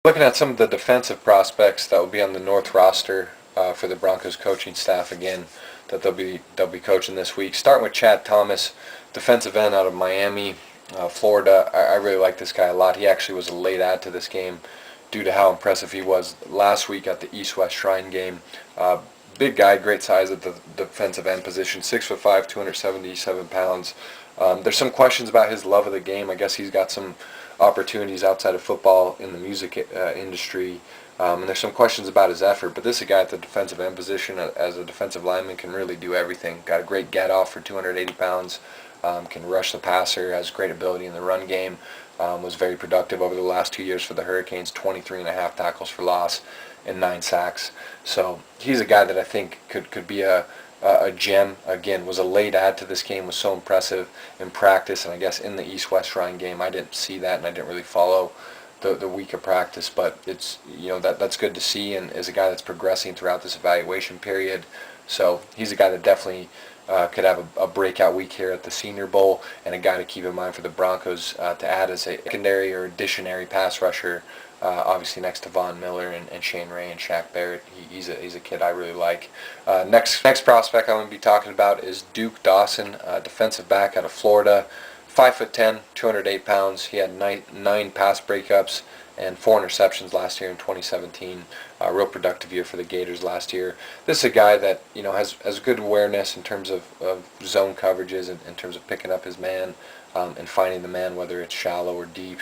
Looking at some of the defensive prospects that will be on the North roster for the Broncos coaching staff again, that they'll be coaching this week. Starting with Chad Thomas, defensive end out of Miami, Florida. I really like this guy a lot. He actually was a late add to this game due to how impressive he was last week at the East-West Shrine game. Big guy, great size at the defensive end position, 6'5", 277 pounds. There's some questions about his love of the game. I guess he's got some opportunities outside of football in the music industry, and there's some questions about his effort. But this is a guy at the defensive end position as a defensive lineman can really do everything. Got a great get off for 280 pounds. Can rush the passer. Has great ability in the run game. Was very productive over the last 2 years for the Hurricanes. 23.5 tackles for loss and 9 sacks. So he's a guy that I think could be a gem. Again, was a late add to this game, was so impressive in practice, and I guess in the East-West Shrine game I didn't see that, and I didn't really follow the week of practice, but it's, that's good to see, and is a guy that's progressing throughout this evaluation period. So he's a guy that definitely could have a breakout week here at the Senior Bowl, and a guy to keep in mind for the Broncos to add as a secondary or additionary pass rusher. Obviously next to Von Miller and Shane Ray and Shaq Barrett. He's a kid I really like. Next prospect I'm going to be talking about is Duke Dawson, defensive back out of Florida. 5'10", 208 pounds. He had nine pass breakups and 4 interceptions last year in 2017. Real productive year for the Gators last year. This is a guy that has good awareness in terms of zone coverages and in terms of picking up his man and finding the man, whether it's shallow or deep.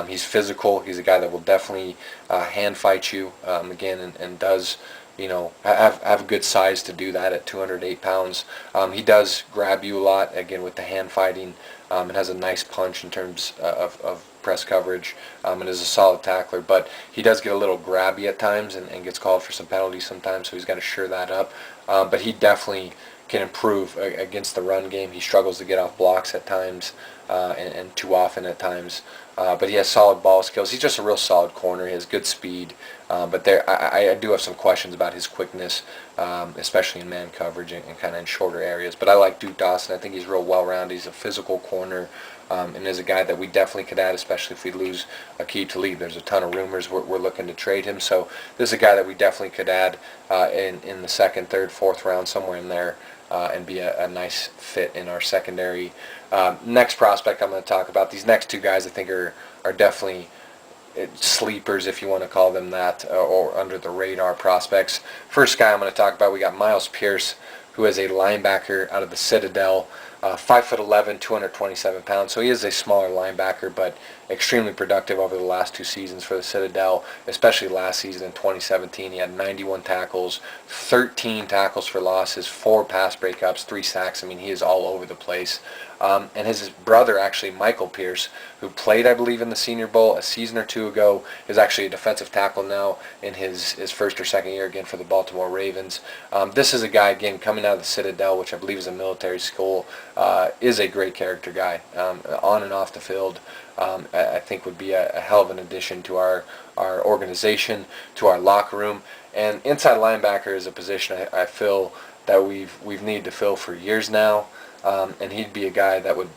He's physical. He's a guy that will definitely hand fight you again, and does have good size to do that at 208 pounds. He does grab you a lot, again, with the hand fighting, and has a nice punch in terms of press coverage, and is a solid tackler. But he does get a little grabby at times and gets called for some penalties sometimes, so he's got to shore that up. But he definitely can improve against the run game. He struggles to get off blocks at times, and too often at times. But he has solid ball skills. He's just a real solid corner. He has good speed. But I do have some questions about his quickness, especially in man coverage and kind of in shorter areas. But I like Duke Dawson. I think he's real well-rounded. He's a physical corner, and is a guy that we definitely could add, especially if we lose Aqib Talib. There's a ton of rumors we're looking to trade him. So this is a guy that we definitely could add in the second, third, fourth round, somewhere in there. And be a nice fit in our secondary. Next prospect I'm going to talk about, these next two guys I think are definitely sleepers, if you want to call them that, or under the radar prospects. First guy I'm going to talk about, we got Myles Pierce, who is a linebacker out of the Citadel. 5'11", 227 pounds, so he is a smaller linebacker, but extremely productive over the last 2 seasons for the Citadel, especially last season in 2017. He had 91 tackles, 13 tackles for losses, 4 pass breakups, 3 sacks. I mean, he is all over the place. And his brother, actually, Myles Pierce, who played, I believe, in the Senior Bowl a season or 2 ago, is actually a defensive tackle now in his first or second year, again, for the Baltimore Ravens. This is a guy, again, coming out of the Citadel, which I believe is a military school, is a great character guy, on and off the field. I think would be a hell of an addition to our organization, to our locker room. And inside linebacker is a position I feel that we've needed to fill for years now. And he'd be a guy that would,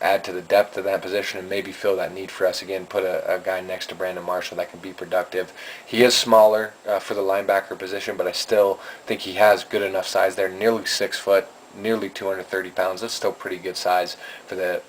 add to the depth of that position and maybe fill that need for us again. Put a guy next to Brandon Marshall that can be productive. He is smaller for the linebacker position, but I still think he has good enough size there. Nearly 6 foot, nearly 230 pounds. That's still pretty good size for the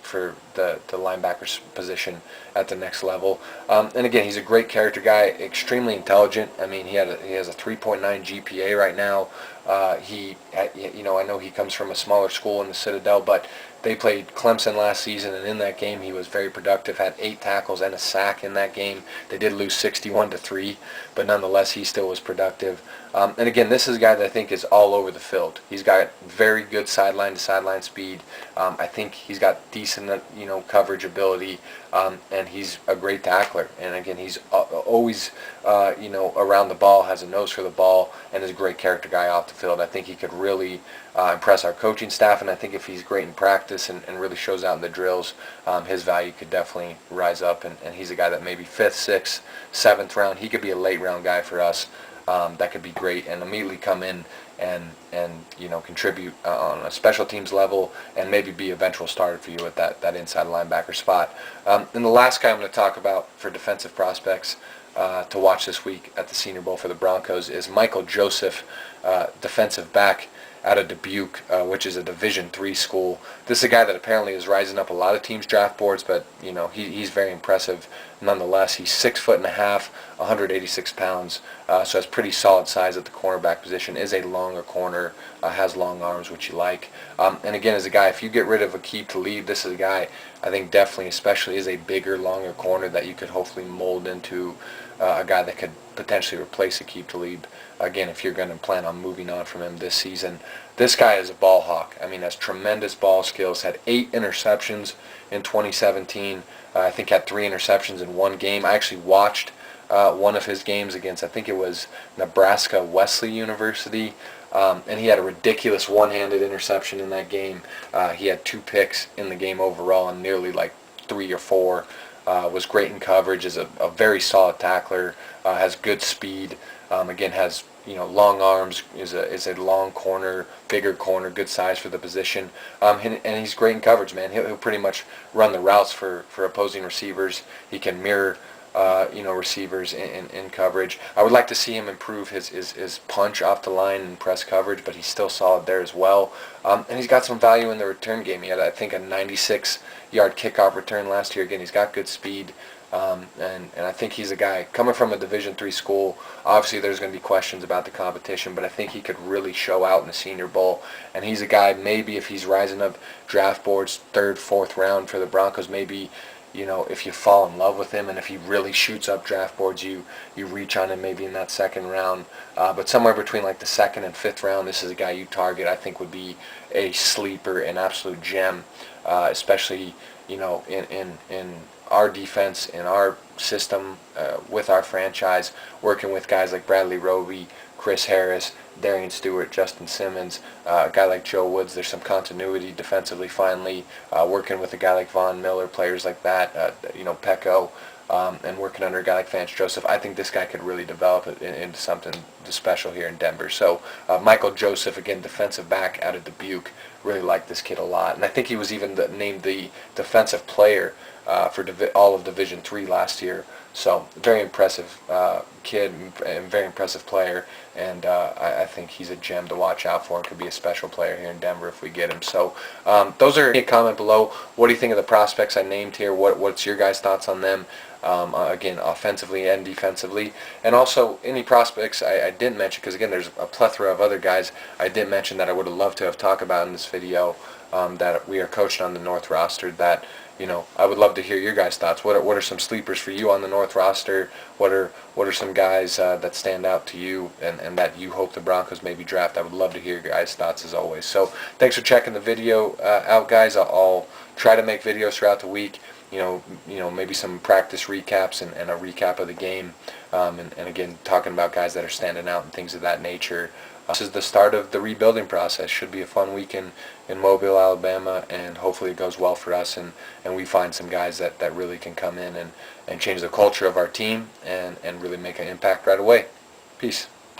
linebacker's position at the next level. And again, he's a great character guy, extremely intelligent. I mean, he has a 3.9 GPA right now. I know he comes from a smaller school in the Citadel, but they played Clemson last season, and in that game he was very productive, had 8 tackles and a sack in that game. They did lose 61-3, but nonetheless he still was productive. And again, this is a guy that I think is all over the field. He's got very good sideline-to-sideline speed. I think he's got decent, coverage ability, and he's a great tackler. And again, he's always, around the ball, has a nose for the ball, and is a great character guy off the field. I think he could really impress our coaching staff, and I think if he's great in practice and really shows out in the drills, his value could definitely rise up. And he's a guy that maybe 5th, 6th, 7th round, he could be a late round guy for us. That could be great and immediately come in and contribute on a special teams level and maybe be an eventual starter for you at that inside linebacker spot. And the last guy I'm going to talk about for defensive prospects to watch this week at the Senior Bowl for the Broncos is Michael Joseph, defensive back out of Dubuque, which is a Division III school. This is a guy that apparently is rising up a lot of teams' draft boards, but he's very impressive nonetheless. He's 6'1", 186 pounds, so has pretty solid size at the cornerback position. Is a longer corner, has long arms, which you like. And again, as a guy, if you get rid of Aqib Talib, this is a guy I think definitely, especially, is a bigger, longer corner that you could hopefully mold into a guy that could potentially replace Aqib Talib. Again, if you're going to plan on moving on from him this season. This guy is a ball hawk. I mean, has tremendous ball skills. Had 8 interceptions in 2017. I think had 3 interceptions in one game. I actually watched one of his games against, I think it was Nebraska Wesley University, and he had a ridiculous one-handed interception in that game. He had 2 picks in the game overall, and nearly like 3 or 4. Was great in coverage. Is a very solid tackler. Has good speed. Again, has long arms. Is a long corner, bigger corner, good size for the position. And he's great in coverage, man. He'll pretty much run the routes for opposing receivers. He can mirror receivers in coverage. I would like to see him improve his punch off the line and press coverage, but he's still solid there as well. And he's got some value in the return game. He had, I think, a 96-yard kickoff return last year. Again, he's got good speed. And I think he's a guy coming from a Division III school. Obviously, there's going to be questions about the competition, but I think he could really show out in the Senior Bowl. And he's a guy, maybe if he's rising up draft boards, 3rd, 4th round for the Broncos, maybe if you fall in love with him and if he really shoots up draft boards, you reach on him maybe in that 2nd round. But somewhere between like the 2nd and 5th round, this is a guy you target. I think would be a sleeper, an absolute gem, especially in our defense, in our system, with our franchise, working with guys like Bradley Roby, Chris Harris, Darian Stewart, Justin Simmons, a guy like Joe Woods. There's some continuity defensively finally, working with a guy like Von Miller, players like that, Pecco, and working under a guy like Vance Joseph. I think this guy could really develop into something special here in Denver. So Michael Joseph, again, defensive back out of Dubuque, really like this kid a lot. And I think he was even named the defensive player for all of Division III last year. So very impressive kid and very impressive player, and I think he's a gem to watch out for and could be a special player here in Denver if we get him. So those are a comment below. What do you think of the prospects I named here? What's your guys' thoughts on them? Again, offensively and defensively, and also any prospects I didn't mention, because again, there's a plethora of other guys I didn't mention that I would have loved to have talked about in this video, that we are coaching on the North roster that I would love to hear your guys' thoughts. What are some sleepers for you on the North roster? What are some guys that stand out to you and that you hope the Broncos maybe draft? I would love to hear your guys' thoughts as always. So thanks for checking the video out, guys. I'll try to make videos throughout the week. Maybe some practice recaps and a recap of the game, and again, talking about guys that are standing out and things of that nature. This is the start of the rebuilding process. Should be a fun weekend in Mobile, Alabama, and hopefully it goes well for us, and we find some guys that really can come in and change the culture of our team and really make an impact right away. Peace.